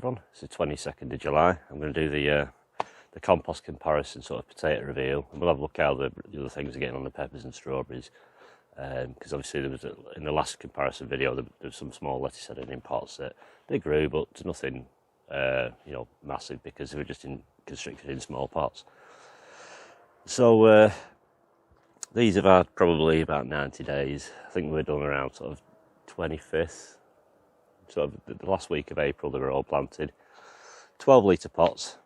everyone. It's the 22nd of July. I'm going to do the compost comparison sort of potato reveal, and we'll have a look how the other things are getting on the peppers and strawberries. Because obviously there was in the last comparison video there was some small lettuce heading in pots that they grew, but there's nothing massive because they were just constricted in small pots. So these have had probably about 90 days. I think we're done around sort of 25th. Sort of the last week of April they were all planted. 12 litre pots,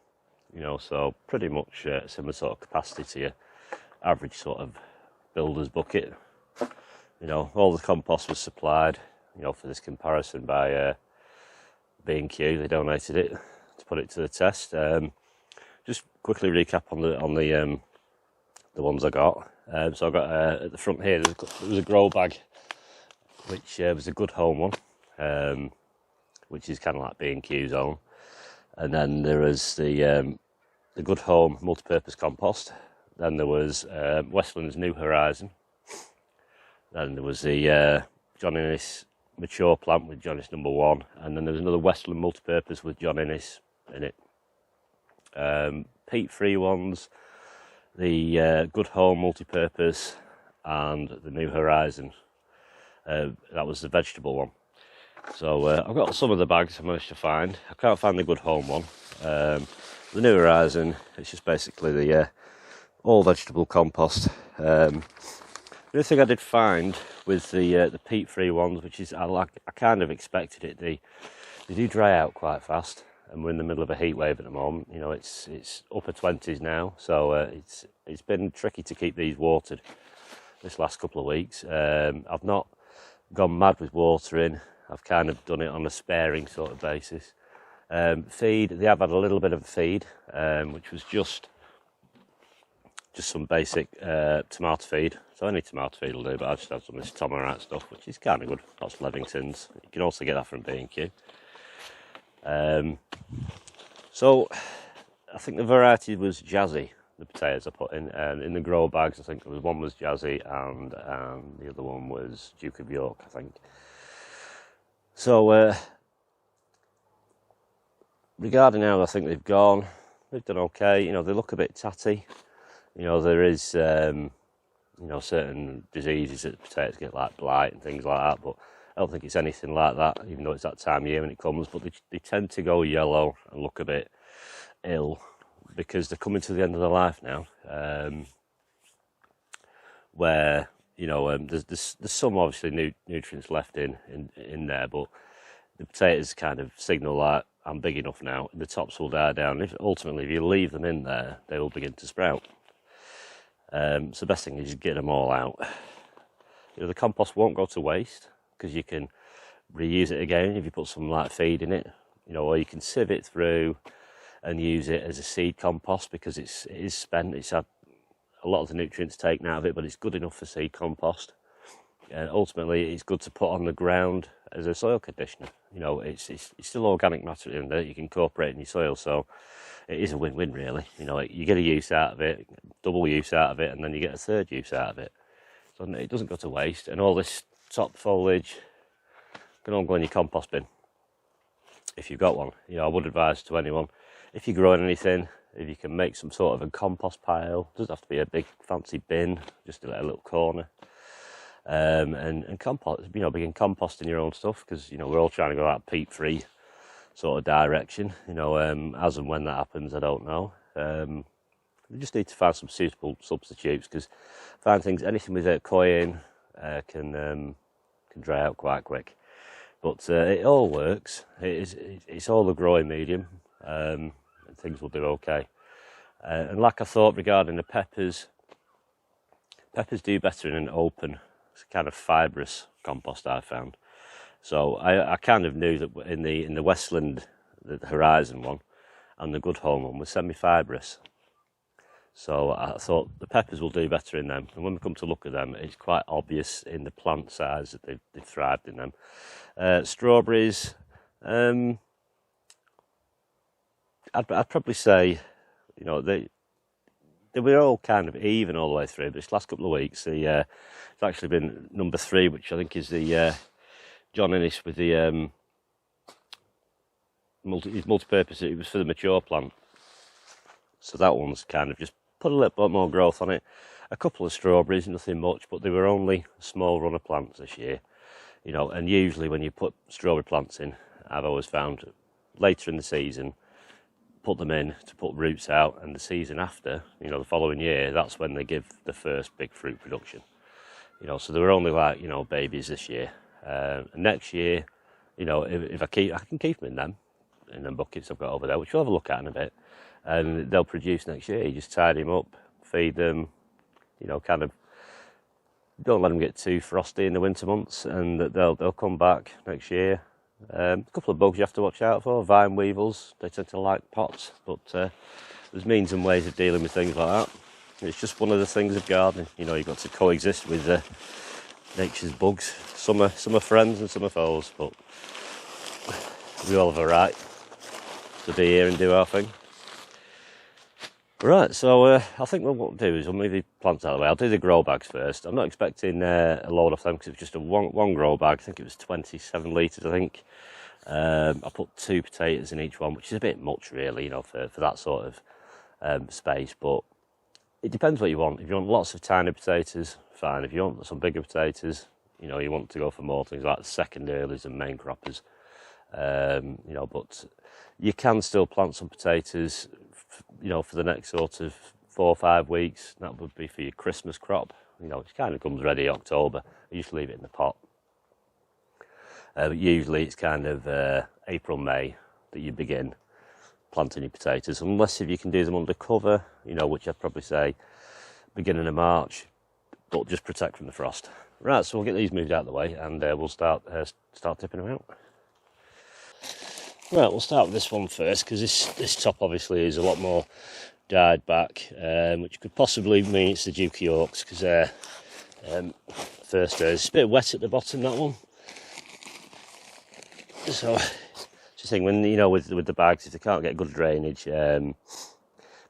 so pretty much similar sort of capacity to your average sort of builder's bucket. All the compost was supplied, for this comparison by B&Q. They donated it to put it to the test. Just quickly recap on the ones I got. So I got at the front here. There was a grow bag, which was a GoodHome one, which is kind of like B&Q's own. And then there was the GoodHome multi-purpose compost. Then there was Westland's New Horizon. Then there was the John Innes mature plant with John Innes number 1, and then there was another Westland multi-purpose with John Innes in it. Peat-free ones, the GoodHome multi-purpose, and the New Horizon. That was the vegetable one. So I've got some of the bags I managed to find. I can't find the GoodHome one. The New Horizon, it's just basically the all vegetable compost. The other thing I did find with the peat-free ones, which is I kind of expected it. They do dry out quite fast, and we're in the middle of a heat wave at the moment. It's upper 20s now, so it's been tricky to keep these watered this last couple of weeks. I've not gone mad with watering. I've kind of done it on a sparing sort of basis. Feed, they have had a little bit of a feed, which was just some basic tomato feed. So any tomato feed will do, but I've just had some of this Tomarite stuff, which is kind of good. That's Levington's. You can also get that from B&Q. So I think the variety was Jazzy, the potatoes I put in. And in the grow bags, I think there was one was Jazzy and the other one was Duke of York, I think. So regarding how I think they've done okay. They look a bit tatty. There is, certain diseases that potatoes get, like blight and things like that, but I don't think it's anything like that, even though it's that time of year when it comes. But they tend to go yellow and look a bit ill because they're coming to the end of their life now, where, there's some obviously nutrients left in there, but the potatoes kind of signal like, I'm big enough now, and the tops will die down. Ultimately, if you leave them in there, they will begin to sprout. So the best thing is you get them all out. The compost won't go to waste because you can reuse it again if you put some light feed in it, or you can sieve it through and use it as a seed compost because it is spent. It's had a lot of the nutrients taken out of it, but it's good enough for seed compost. And ultimately, it's good to put on the ground as a soil conditioner. It's still organic matter in there. You can incorporate in your soil, so it is a win-win, really. You get a use out of it, double use out of it, and then you get a third use out of it. So it doesn't go to waste. And all this top foliage can all go in your compost bin if you've got one. I would advise to anyone, if you're growing anything, if you can make some sort of a compost pile. It doesn't have to be a big fancy bin, just a little corner. And compost, begin composting your own stuff, because we're all trying to go that peat-free sort of direction. As and when that happens, I don't know. We just need to find some suitable substitutes, because anything with coin can dry out quite quick. But it all works. It's all the growing medium, and things will do okay. And like I thought regarding the peppers do better in an open, kind of fibrous compost, I found. So I kind of knew that in the Westland, the Horizon one and the GoodHome one was semi-fibrous. So I thought the peppers will do better in them. And when we come to look at them, it's quite obvious in the plant size that they've thrived in them. Strawberries, I'd probably say, they were all kind of even all the way through. But this last couple of weeks, it's actually been number 3, which I think is the John Innes with the it's multi-purpose. It was for the mature plant. So that one's kind of just put a little bit more growth on it. A couple of strawberries, nothing much, but they were only small runner plants this year. You know, and usually when you put strawberry plants in, I've always found later in the season, put them in to put roots out, and the season after, you know, the following year, that's when they give the first big fruit production. You know, so they were only like, you know, babies this year. And next year, you know, if I can keep them in them buckets I've got over there, which we'll have a look at in a bit, and they'll produce next year. You just tidy them up, feed them, you know, kind of don't let them get too frosty in the winter months, and they'll come back next year. A couple of bugs you have to watch out for, vine weevils, they tend to like pots, but there's means and ways of dealing with things like that. It's just one of the things of gardening, you know, you've got to coexist with nature's bugs. Some are friends and some are foes, but we all have a right to be here and do our thing. Right, so I think what we'll do is we'll move the plants out of the way. I'll do the grow bags first. I'm not expecting a load off them because it was just a one grow bag. I think it was 27 litres, I think. I put 2 potatoes in each one, which is a bit much really, you know, for that sort of space. But it depends what you want. If you want lots of tiny potatoes, fine. If you want some bigger potatoes, you know, you want to go for more things like second earlies and main croppers. You know, but you can still plant some potatoes, you know, for the next sort of 4 or 5 weeks. That would be for your Christmas crop. You know, it kind of comes ready October. I used to leave it in the pot. But usually it's kind of April, May that you begin planting your potatoes, unless if you can do them under cover, you know, which I'd probably say beginning of March, but just protect from the frost. Right, so we'll get these moved out of the way, and we'll start tipping them out. Right, we'll start with this one first, because this top obviously is a lot more dyed back, which could possibly mean it's the Duke of Yorks, because first it's a bit wet at the bottom, that one. So it's the thing, when, you know, with the bags, if they can't get good drainage,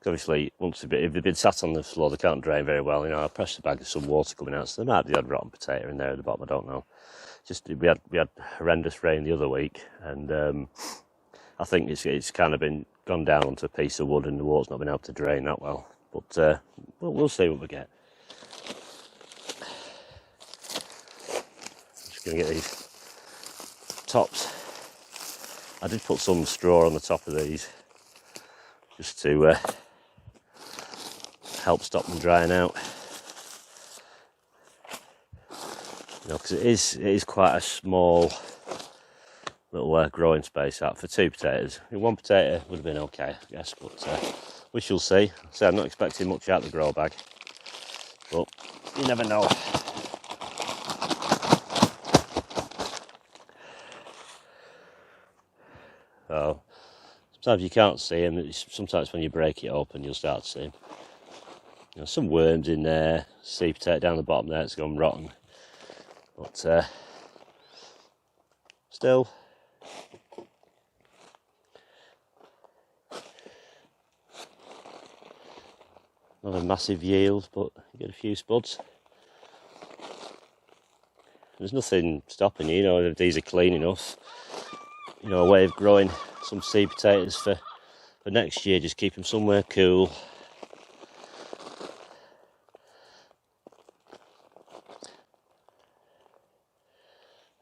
obviously once if they've been sat on the floor, they can't drain very well. You know, I press the bag, there's some water coming out, so there might be the odd rotten potato in there at the bottom, I don't know. Just we had horrendous rain the other week, and I think it's kind of gone down onto a piece of wood, and the water's not been able to drain that well. But we'll see what we get. Just going to get these tops. I did put some straw on the top of these just to help stop them drying out. You know, because it is quite a small little growing space out for 2 potatoes. I mean, 1 potato would have been okay, I guess, but we shall see. So I'm not expecting much out of the grow bag, but you never know. So sometimes you can't see them. Sometimes when you break it open, you'll start to see them. You know, some worms in there. Seed potato down the bottom there, it's gone rotten. But still, not a massive yield, but you get a few spuds. There's nothing stopping you, you know, if these are clean enough. You know, a way of growing some seed potatoes for next year, just keep them somewhere cool.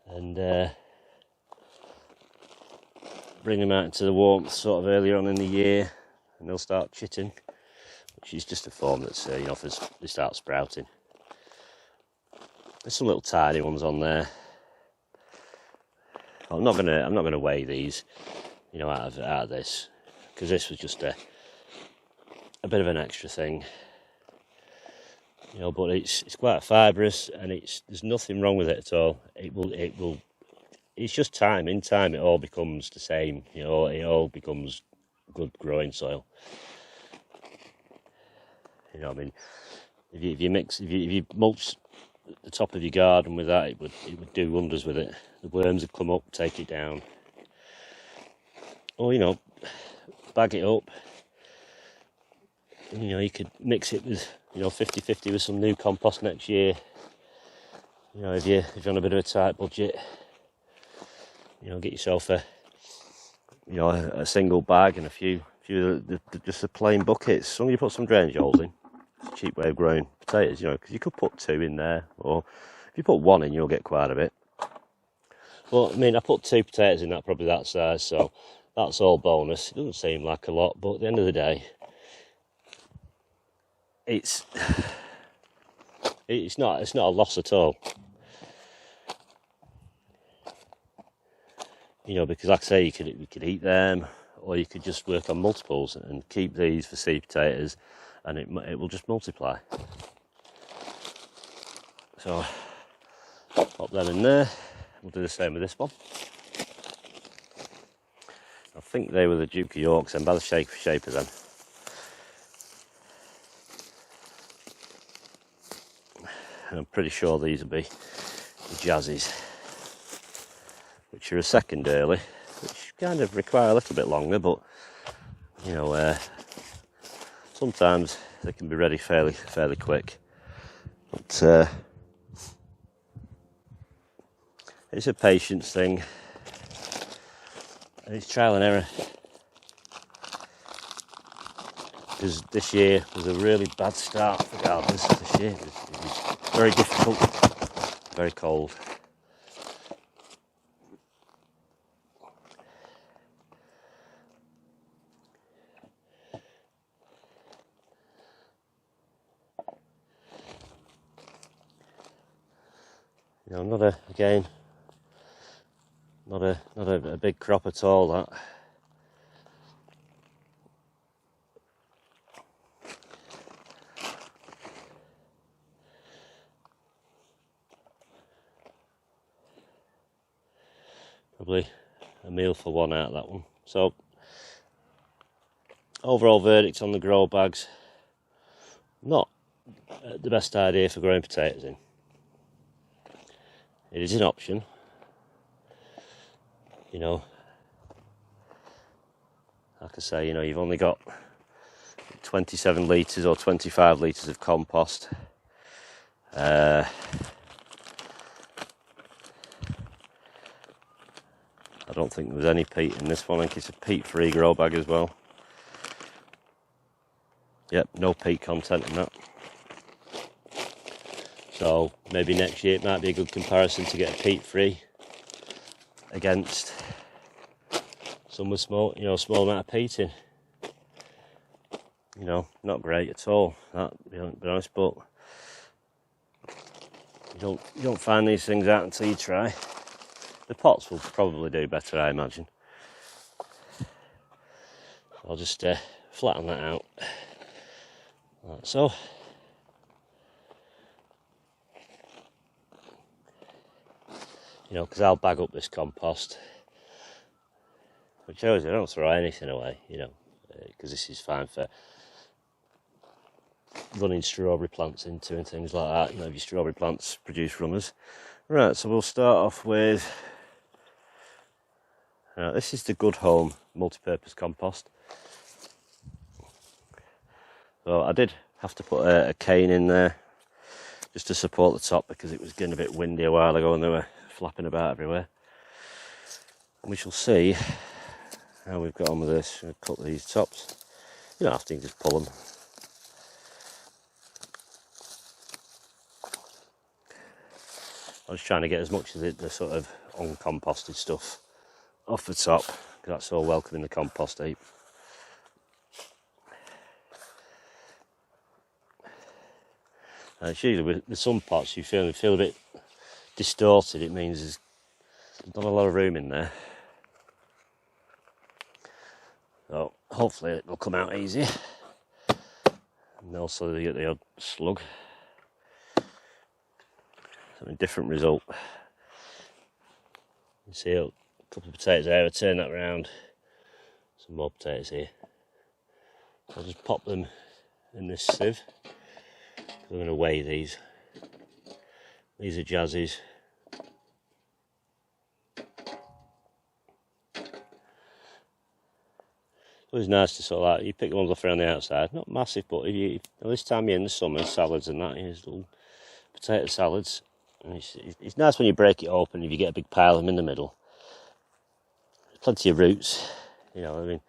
And bring them out into the warmth sort of earlier on in the year, and they'll start chitting, which is just a form that's, you know, as they start sprouting. There's some little tiny ones on there. I'm not gonna weigh these, you know, out of this, because this was just a bit of an extra thing, you know. But it's quite fibrous, and there's nothing wrong with it at all. It will. It's just time. In time, it all becomes the same. You know, it all becomes good growing soil. You know, I mean, if you mulch the top of your garden with that, it would do wonders with it. The worms would come up, take it down. Or, you know, bag it up. You know, you could mix it with, you know, 50-50 with some new compost next year. You know, if you're on a bit of a tight budget, you know, get yourself a you know, a single bag and a few just the plain buckets. Some you put some drainage holes in. It's a cheap way of growing potatoes, you know, because you could put 2 in there, or if you put 1 in, you'll get quite a bit. But I mean, I put 2 potatoes in that, probably that size, so that's all bonus. It doesn't seem like a lot, but at the end of the day, it's not a loss at all. You know, because like I say, you could eat them, or you could just work on multiples and keep these for seed potatoes, and it will just multiply. So pop them in there. We'll do the same with this one. I think they were the Duke of Yorks, and by the shape of them. And I'm pretty sure these will be the Jazzies, which are a second early, which kind of require a little bit longer, but you know, sometimes they can be ready fairly quick. But it's a patience thing, and it's trial and error. Because this year was a really bad start for gardeners. This year it was very difficult, very cold. You know, not a big crop at all, that. Probably a meal for one out of that one. So, overall verdict on the grow bags, not the best idea for growing potatoes in. It is an option, you know. Like I say, you know, you've only got 27 litres or 25 litres of compost. I don't think there was any peat in this one. I think it's a peat-free grow bag as well. Yep, no peat content in that. So maybe next year it might be a good comparison to get a peat-free against some with small amount of peat in. You know, not great at all. That, be honest, but you don't find these things out until you try. The pots will probably do better, I imagine. I'll just flatten that out, like so. You know, because I'll bag up this compost, which shows I don't throw anything away, you know, because this is fine for running strawberry plants into and things like that. You know, if your strawberry plants produce runners. Right, so we'll start off with, this is the GoodHome multi-purpose compost. So I did have to put a cane in there just to support the top, because it was getting a bit windy a while ago and they were flapping about everywhere. And we shall see how we've got on with this. We'll cut these tops. You don't have to, just pull them. I was trying to get as much of the sort of uncomposted stuff off the top, because that's all welcome in the compost heap. And it's usually with some pots you feel a bit distorted. It means there's not a lot of room in there. So hopefully it will come out easier. And also you get the odd slug. So a different result. You see a couple of potatoes there, I turn that round. Some more potatoes here. I'll just pop them in this sieve. I'm going to weigh these. These are Jazzies. It's always nice to sort of like, you pick the ones off around the outside, not massive, but if this time you're in the summer, salads and that, here's little potato salads. And it's nice when you break it open, if you get a big pile of them in the middle. There's plenty of roots, You know, I mean,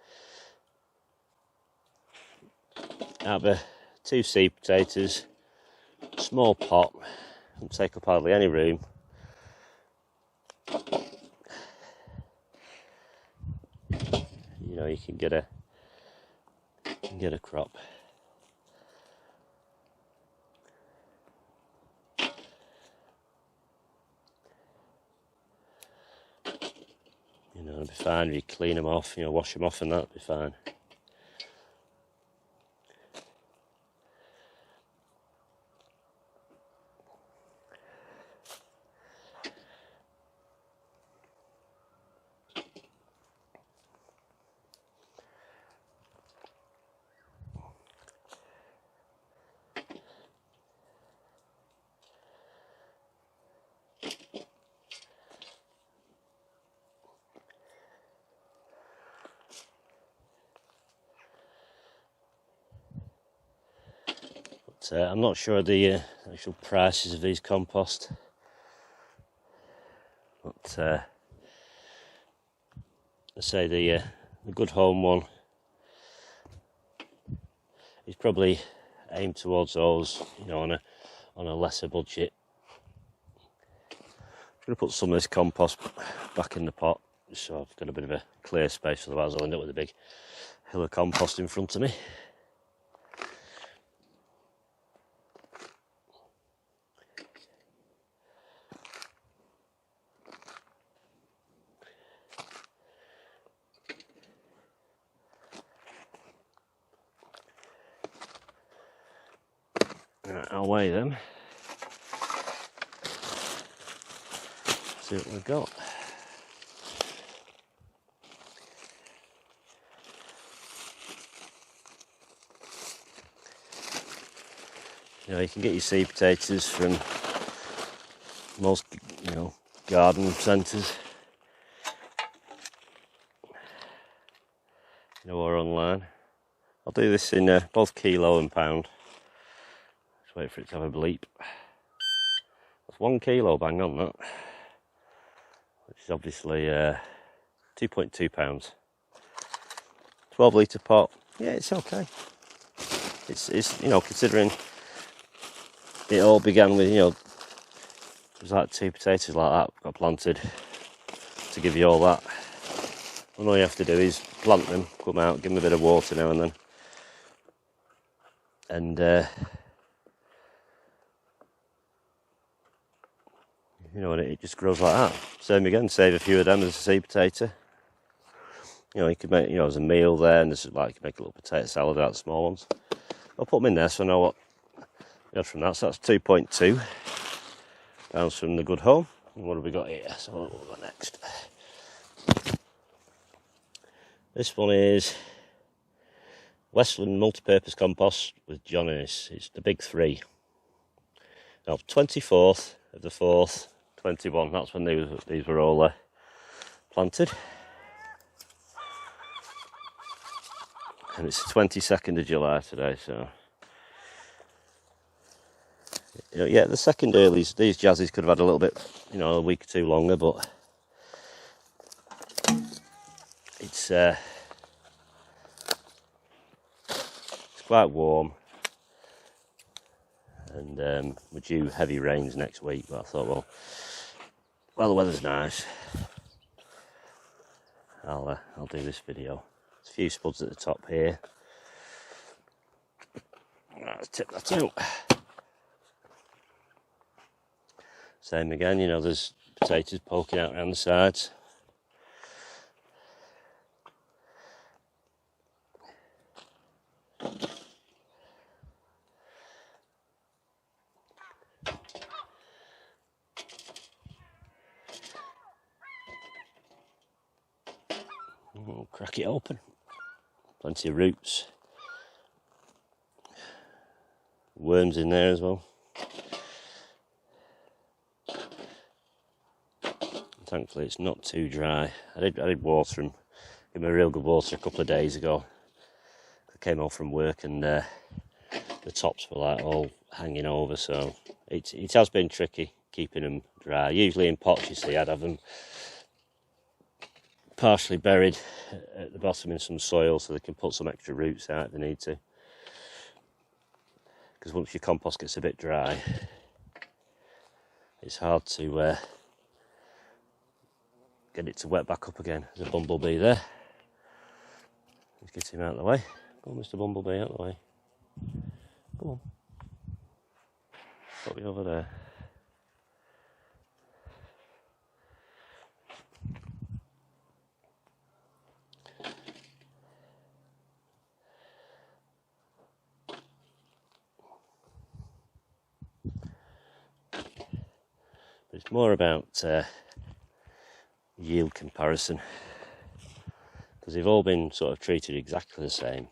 out of 2 seed potatoes, small pot, doesn't take up hardly any room. You know, you can get a crop. You know, it'll be fine if you clean them off, you know, wash them off, and that'll be fine. I'm not sure the actual prices of these compost, but I say the GoodHome one is probably aimed towards those, you know, on a lesser budget. I'm going to put some of this compost back in the pot, so I've got a bit of a clear space, otherwise I'll end up with a big hill of compost in front of me. Right, I'll weigh them, see what we've got. You know, you can get your seed potatoes from most, you know, garden centres, you know, or online. I'll do this in both kilo and pound. Just wait for it to have a bleep. That's 1 kilo, bang on that, which is obviously 2.2 pounds. 12 litre pot, yeah, it's okay. It's you know, considering it all began with, you know, it was like 2 potatoes like that got planted to give you all that. And all you have to do is plant them, come out, give them a bit of water now and then, and you know, and it just grows like that. Same again, save a few of them as a seed potato. You know, you could make, you know, as a meal there, and this is like, you can make a little potato salad out of the small ones. I'll put them in there so I know what you know from that. So that's 2.2 pounds from the GoodHome. And what have we got here? So what have we got next? This one is Westland multi-purpose compost with John Innes. It's the big 3. Now, 24th of the 4th, 21. That's when these were all planted. And it's the 22nd of July today, so you know, yeah, the second earlies, these jazzies could have had a little bit, you know, a week or 2 longer, but it's quite warm, and we're due heavy rains next week. But I thought, well, the weather's nice. I'll do this video. There's a few spuds at the top here. Let's tip that out. Same again, you know, there's potatoes poking out around the sides. We'll crack it open. Plenty of roots. Worms in there as well. Thankfully it's not too dry. I did water them, give them a real good water a couple of days ago. I came home from work and the tops were like all hanging over, so it has been tricky keeping them dry. Usually in pots, you see, I'd have them partially buried at the bottom in some soil so they can put some extra roots out if they need to. Because once your compost gets a bit dry, it's hard to get it to wet back up again. There's a bumblebee there. Let's get him out of the way. Come on, Mr. Bumblebee, out of the way. Come on. Put me over there. But it's more about yield comparison, because they've all been sort of treated exactly the same,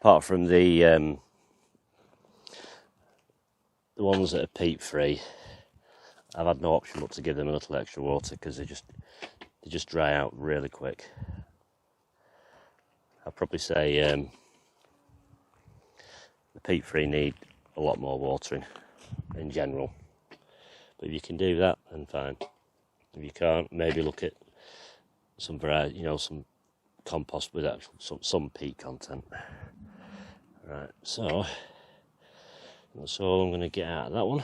apart from the ones that are peat-free. I've had no option but to give them a little extra water because they just dry out really quick. I'd probably say the peat-free need a lot more watering in general, but if you can do that, then fine. If you can't, maybe look at some variety, some compost with actual some peat content. Right, so that's all I'm going to get out of that one.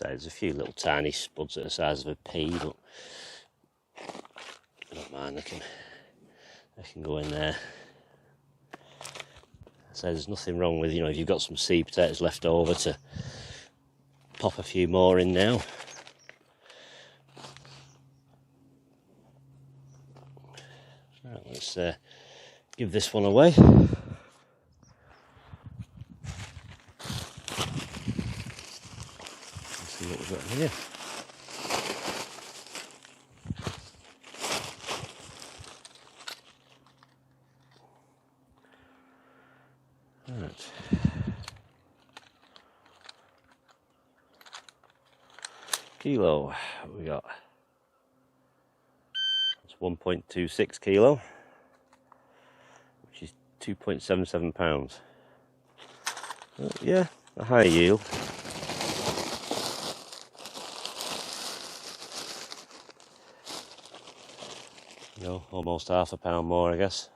There's a few little tiny spuds that are the size of a pea, but I don't mind. They can go in there. So there's nothing wrong with, if you've got some seed potatoes left over, to pop a few more in now. Right, let's give this one away. See what we've got here. Right. Kilo, what we got? It's 1.26 kilo, which is 2.77 pounds. Yeah, a high yield. Almost half a pound more, I guess.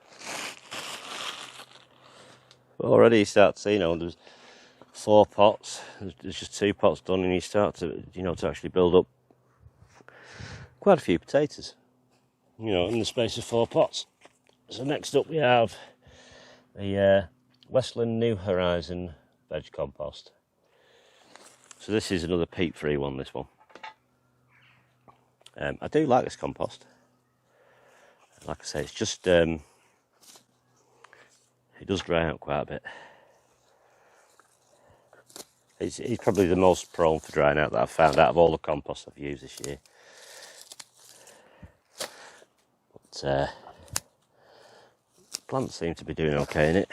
But already you start to see, there's 4 pots. There's just 2 pots done, and you start to, to actually build up quite a few potatoes, in the space of 4 pots. So next up we have the Westland New Horizon veg compost. So this is another peat-free one, this one. I do like this compost. Like I say, it's just, it does dry out quite a bit. It's probably the most prone for drying out that I've found out of all the compost I've used this year. But plants seem to be doing okay in it.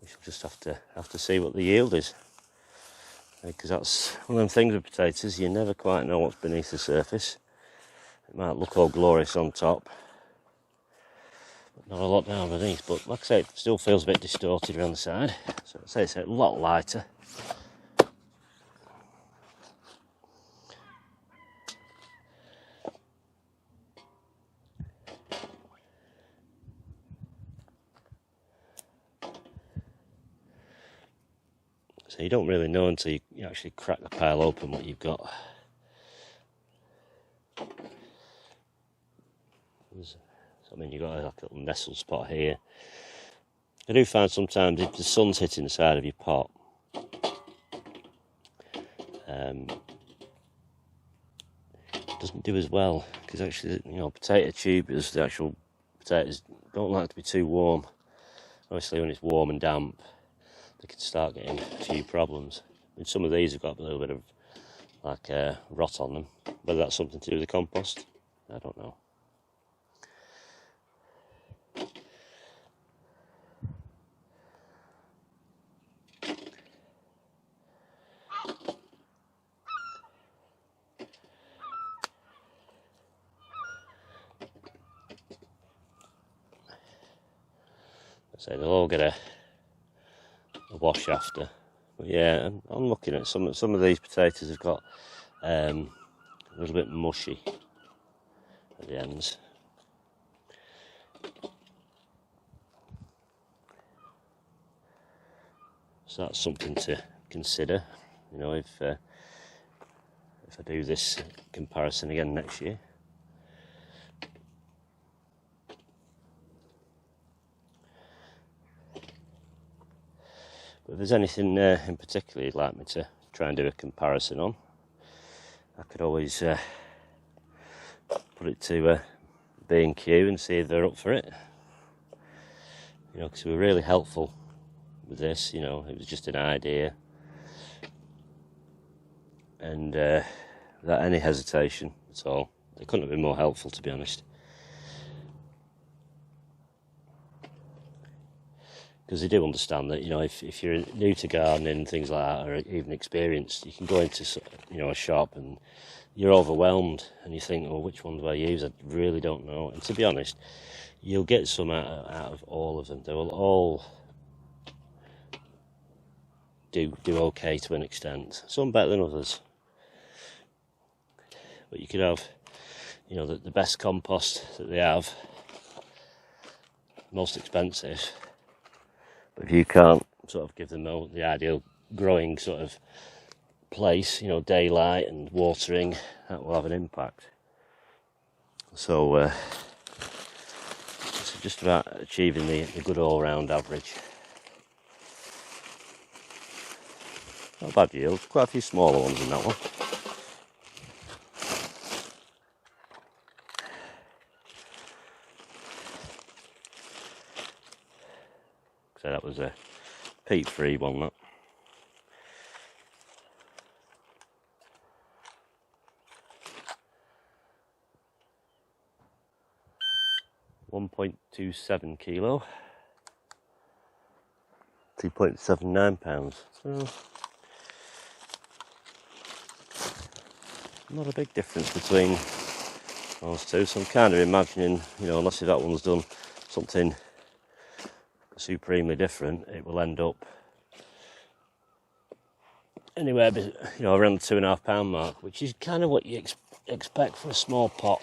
We shall just have to see what the yield is, because that's one of them things with potatoes. You never quite know what's beneath the surface. It might look all glorious on top, but not a lot down beneath. But like I say, it still feels a bit distorted around the side. So I'd say it's a lot lighter. So you don't really know until you actually crack the pile open what you've got. You've got like a little nestle spot here. I do find sometimes if the sun's hitting the side of your pot, it doesn't do as well, because actually, potato tubers, the actual potatoes, don't like to be too warm. Obviously, when it's warm and damp, they can start getting a few problems. And some of these have got a little bit of rot on them. Whether that's something to do with the compost, I don't know. So they'll all get a wash after. But yeah, I'm looking at some of these potatoes have got a little bit mushy at the ends. So that's something to consider, you know, if I do this comparison again next year. But if there's anything in particular you'd like me to try and do a comparison on, I could always put it to B&Q and see if they're up for it. You know, because we were really helpful with this, you know, it was just an idea. And without any hesitation at all. They couldn't have been more helpful, to be honest. Because they do understand that, you know, if you're new to gardening and things like that, or even experienced, you can go into, you know, a shop and you're overwhelmed and you think, well, which one do I use? I really don't know. And to be honest, you'll get some out of all of them. They will all do okay to an extent. Some better than others. But you could have, you know, the best compost that they have, most expensive. But if you can't sort of give them the ideal growing sort of place, you know, daylight and watering, that will have an impact. So it's just about achieving the good all-round average. Not a bad yield, quite a few smaller ones in that one. So that was a peat-free one, that. £1.27 kilo, £2.79. So not a big difference between those two. So I'm kind of imagining, you know, unless if that one's done something supremely different, it will end up anywhere, you know, around the £2.5 mark, which is kind of what you expect for a small pot.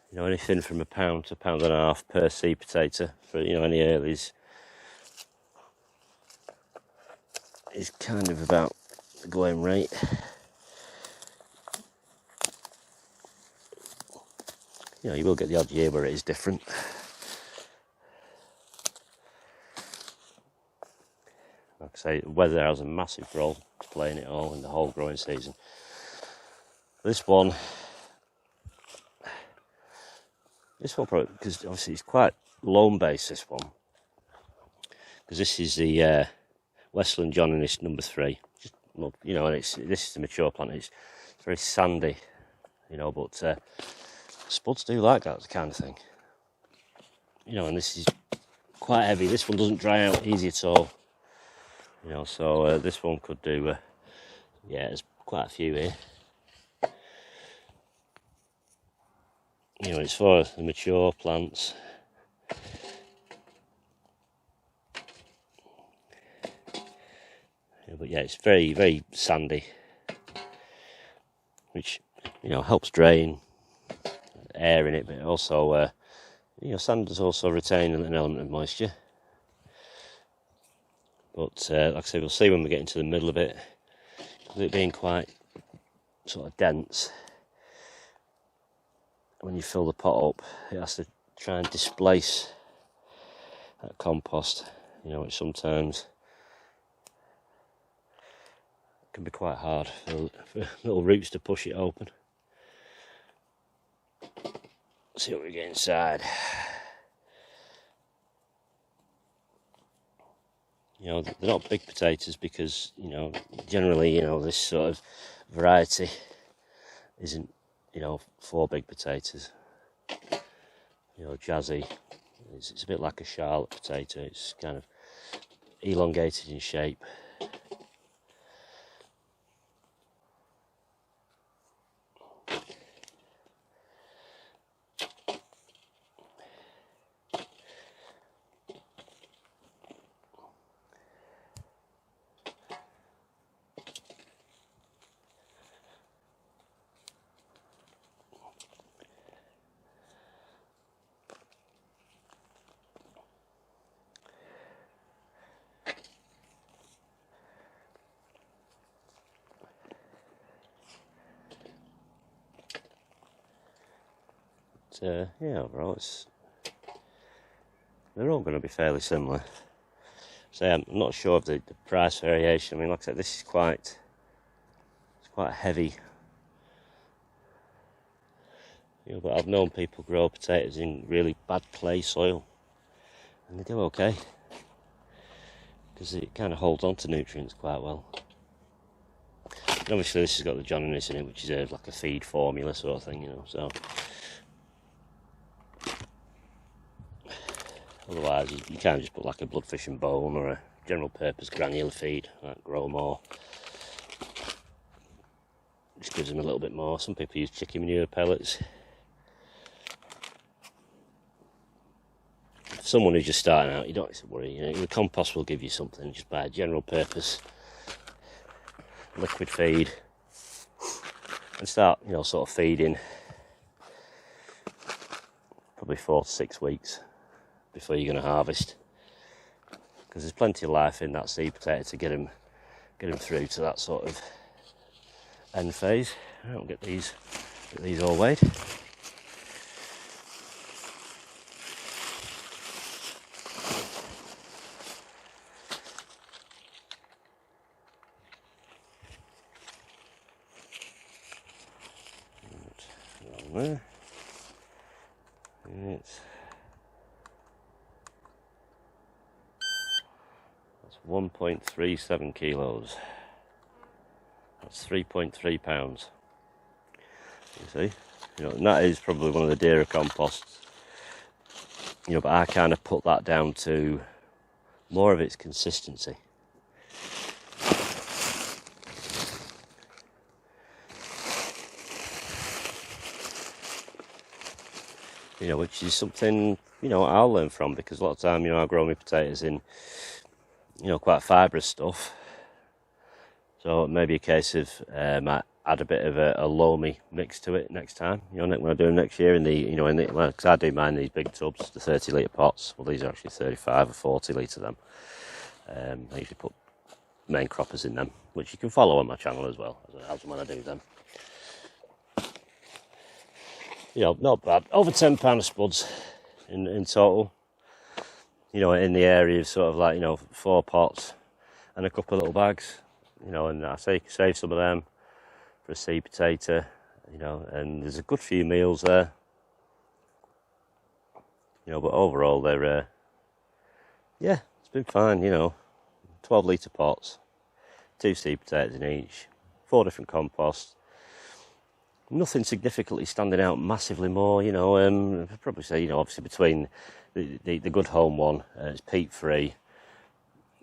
You know, anything from £1 to £1.50 per seed potato for, you know, any earlies is kind of about the going rate. You know, you will get the odd year where it is different. Like I say, weather has a massive role to play in it all, in the whole growing season. This one probably, because obviously it's quite loam based, this one. Because this is the Westland John Innes number 3. Just, you know, and this is the mature plant. It's very sandy, you know, but spuds do like that kind of thing. You know, and this is quite heavy. This one doesn't dry out easy at all. You know, so this one could do, yeah, there's quite a few here. You know, it's for the mature plants. Yeah, but yeah, it's very, very sandy, which, you know, helps drain air in it, but also, you know, sand does also retain an element of moisture. But like I say, we'll see when we get into the middle of it, with it being quite sort of dense. When you fill the pot up, it has to try and displace that compost, you know, which sometimes can be quite hard for little roots to push it open. Let's see what we get inside. You know, they're not big potatoes because, you know, generally, you know, this sort of variety isn't, you know, for big potatoes. You know, jazzy, it's a bit like a Charlotte potato. It's kind of elongated in shape. yeah, overall they're all going to be fairly similar. So I'm not sure of the price variation. I mean, like I said, this is quite heavy. But I've known people grow potatoes in really bad clay soil, and they do okay because it kind of holds on to nutrients quite well. And obviously, this has got the John Innes in it, which is like a feed formula sort of thing, So otherwise, you can't just put like a bloodfish and bone or a general purpose granular feed like Grow More. Just gives them a little bit more. Some people use chicken manure pellets. For someone who's just starting out, you don't have to worry. The compost will give you something. Just buy a general purpose liquid feed and start, sort of feeding probably 4 to 6 weeks before you're going to harvest, because there's plenty of life in that seed potato to get them through to that sort of end phase. I don't get these all weighed. There. That's 1.37 kilos. That's 3.3 pounds. You see, and that is probably one of the dearer composts. But I kind of put that down to more of its consistency. Which is something, I'll learn from, because a lot of time, I grow my potatoes in, quite fibrous stuff. So it may be a case of I add a bit of a loamy mix to it next time. When I do them next year because I do mine in these big tubs, the 30 litre pots. Well, these are actually 35 or 40 litre them. I usually put main croppers in them, which you can follow on my channel as well, as when I do them. Not bad. Over £10 of spuds in total. In the area of sort of like, 4 pots and a couple of little bags. And I say you can save some of them for a seed potato. And there's a good few meals there. But overall they're, it's been fine. 12 litre pots, 2 seed potatoes in each, 4 different composts. Nothing significantly standing out massively more, I'd probably say, obviously between the GoodHome one, it's peat-free.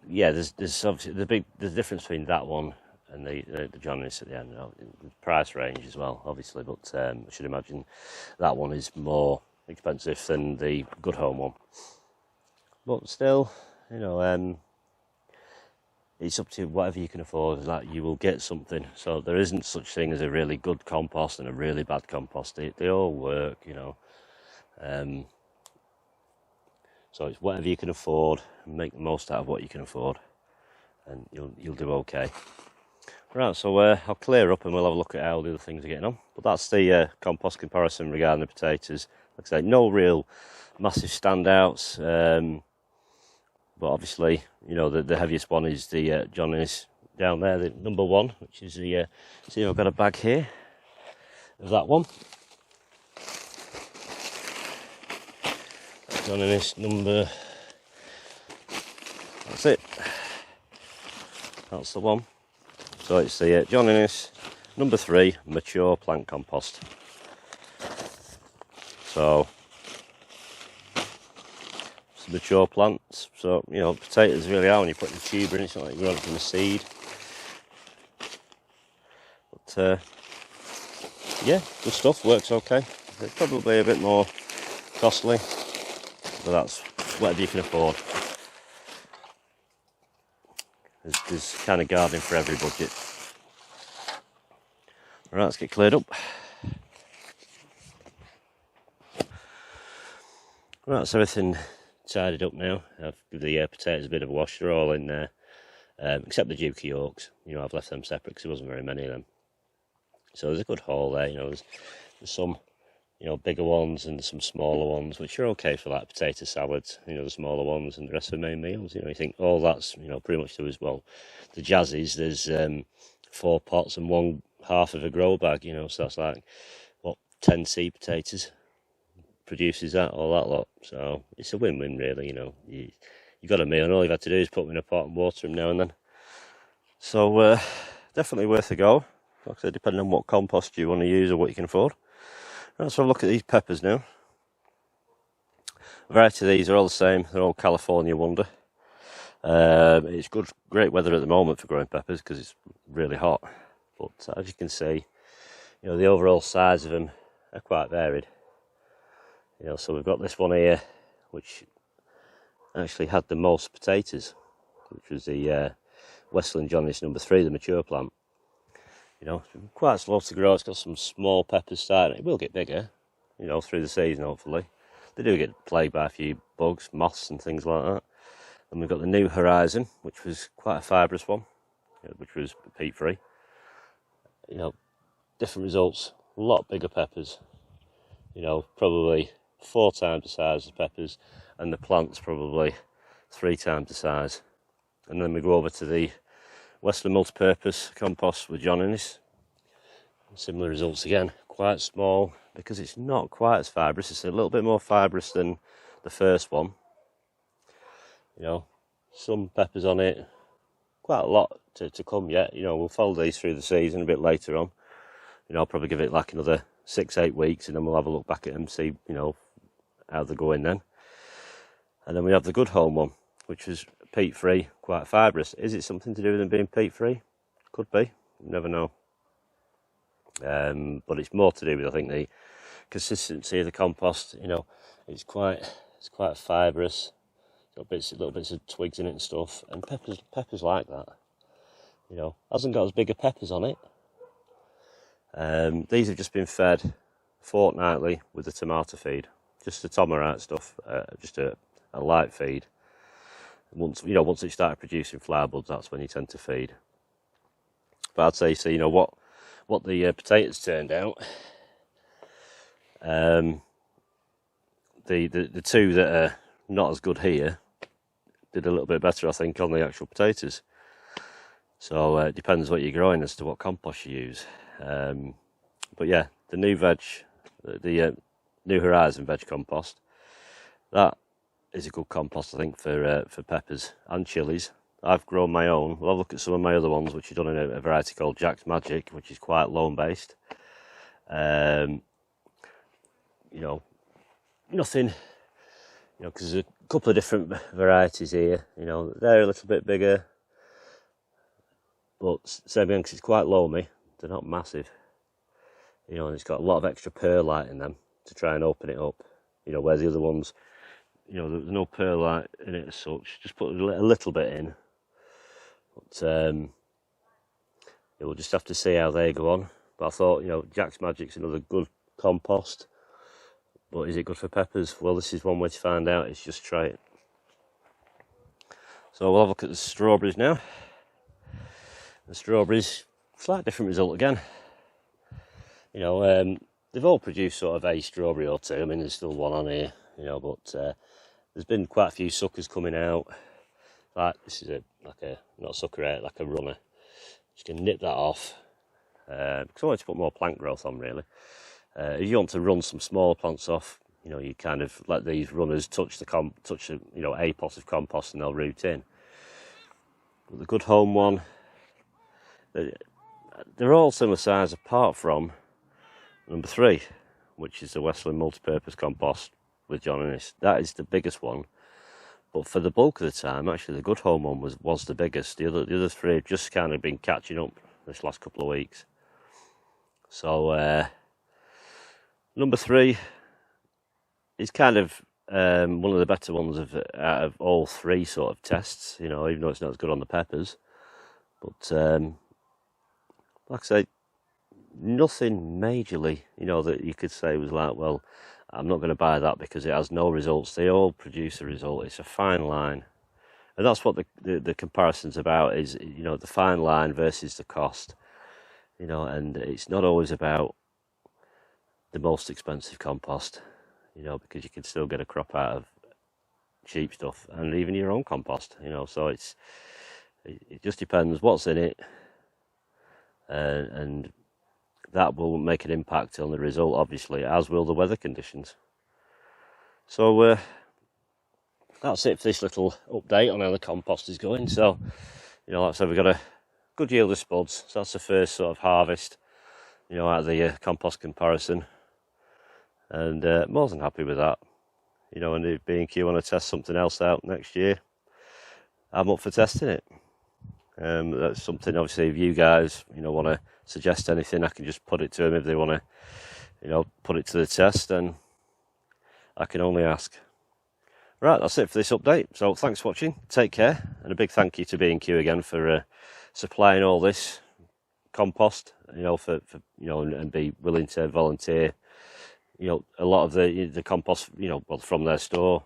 Yeah, there's obviously the difference between that one and the John Innes at the end. The price range as well, obviously, but I should imagine that one is more expensive than the GoodHome one. But still, it's up to whatever you can afford. That you will get something. So there isn't such thing as a really good compost and a really bad compost. They all work, So it's whatever you can afford, and make the most out of what you can afford, and you'll do okay. Right, so I'll clear up and we'll have a look at how the other things are getting on. But that's the compost comparison regarding the potatoes. Like I say, no real massive standouts. But obviously, the heaviest one is the John Innes down there, the number 1, which is the, see, I've got a bag here of that one. John Innes number, that's it. That's the one. So it's the John Innes number 3, mature plant compost. So, mature plants, so potatoes really are when you put the tuber in. It's not like you're growing from a seed, but yeah, good stuff, works okay. It's probably a bit more costly, but that's whatever you can afford. There's kind of gardening for every budget. Alright, let's get cleared up. Right, so everything tidied up now. I've given the potatoes a bit of a wash. They're all in there, except the Dukey Yorks. I've left them separate because there wasn't very many of them. So there's a good haul there. There's some you know, bigger ones and some smaller ones, which are okay for like potato salads, you know, the smaller ones, and the rest of the main meals. You know, you think, oh, that's, you know, pretty much there as well. The jazzies, there's 4 pots and one half of a grow bag, you know, so that's like, what, 10 seed potatoes produces that, all that lot. So it's a win-win, really, you know. You got a meal, and all you've had to do is put them in a pot and water them now and then. So definitely worth a go. Like I said, depending on what compost you want to use or what you can afford. Let's have a look at these peppers now. A variety of these are all the same. They're all California Wonder. It's great weather at the moment for growing peppers because it's really hot. But as you can see, you know, the overall size of them are quite varied. You know, so we've got this one here, which actually had the most potatoes, which was the Westland Johnny's number 3, the mature plant. You know, quite slow to grow. It's got some small peppers starting. It will get bigger, you know, through the season, hopefully. They do get plagued by a few bugs, moths and things like that. And we've got the New Horizon, which was quite a fibrous one, which was peat-free. You know, different results, a lot bigger peppers. You know, probably 4 times the size of peppers, and the plant's probably 3 times the size. And then we go over to the Westland multi-purpose compost with John Innes. Similar results again, quite small because it's not quite as fibrous. It's a little bit more fibrous than the first one. You know, some peppers on it, quite a lot to come yet. You know, we'll follow these through the season a bit later on. You know, I'll probably give it like another 6-8 weeks, and then we'll have a look back at them, see, you know, how they're going then. And then we have the GoodHome one, which is peat-free, quite fibrous. Is it something to do with them being peat-free? Could be, you never know. But it's more to do with, I think, the consistency of the compost. You know, it's quite fibrous. Got little bits of twigs in it and stuff. And peppers like that. You know, hasn't got as big a peppers on it. These have just been fed fortnightly with the tomato feed, just the Tomarite stuff, just a light feed. Once it started producing flower buds, that's when you tend to feed. But I'd say, so you know what the potatoes turned out. The 2 that are not as good here did a little bit better, I think, on the actual potatoes. So it depends what you're growing as to what compost you use. But yeah, the new New Horizon veg compost, that is a good compost, I think, for peppers and chilies. I've grown my own. We'll have a look at some of my other ones, which are done in a variety called Jack's Magic, which is quite loam based. You know, nothing, you know, because there's a couple of different varieties here. You know, they're a little bit bigger, but same again, because it's quite loamy, they're not massive. You know, and it's got a lot of extra perlite in them to try and open it up. You know, where the other ones, you know, there's no perlite in it as such. Just put a little bit in. But we'll just have to see how they go on. But I thought, you know, Jack's Magic's another good compost. But is it good for peppers? Well, this is one way to find out, is just try it. So we'll have a look at the strawberries now. The strawberries, slightly different result again. You know, they've all produced sort of a strawberry or 2. I mean, there's still one on here, you know, but there's been quite a few suckers coming out. Like, this is not a sucker, like a runner. Just going to nip that off. Because I wanted to put more plant growth on, really. If you want to run some smaller plants off, you know, you kind of let these runners touch a pot of compost and they'll root in. But the GoodHome one, they're all similar size apart from number 3, which is the Westland multi-purpose compost with John Innes. That is the biggest one. But for the bulk of the time, actually, the GoodHome one was the biggest. The other 3 have just kind of been catching up this last couple of weeks. So number 3 is kind of one of the better ones out of all 3 sort of tests. You know, even though it's not as good on the peppers, but like I say, nothing majorly, you know, that you could say was like, well, I'm not going to buy that because it has no results. They all produce a result. It's a fine line. And that's what the comparison's about, is, you know, the fine line versus the cost. You know, and it's not always about the most expensive compost, you know, because you can still get a crop out of cheap stuff and even your own compost, you know. So it just depends what's in it, and that will make an impact on the result, obviously, as will the weather conditions. So that's it for this little update on how the compost is going. So, you know, like I said, we've got a good yield of spuds. So that's the first sort of harvest, you know, out of the compost comparison. And more than happy with that. You know, and if B&Q want to test something else out next year, I'm up for testing it. That's something, obviously, if you guys, you know, want to suggest anything, I can just put it to them. If they want to, you know, put it to the test, then I can only ask. Right, that's it for this update. So thanks for watching. Take care, and a big thank you to B&Q again for supplying all this compost. You know, for you know, and be willing to volunteer. You know, a lot of the compost, you know, well, from their store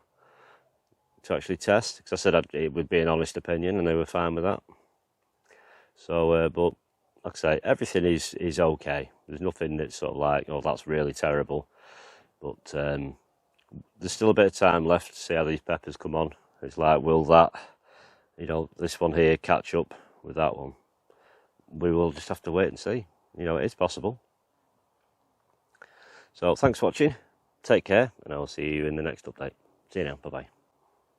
to actually test. Because I said it would be an honest opinion, and they were fine with that. So, but like I say, everything is okay. There's nothing that's sort of like, oh, that's really terrible. But there's still a bit of time left to see how these peppers come on. It's like, will that, you know, this one here catch up with that one? We will just have to wait and see. You know, it is possible. So thanks for watching. Take care, and I will see you in the next update. See you now. Bye-bye.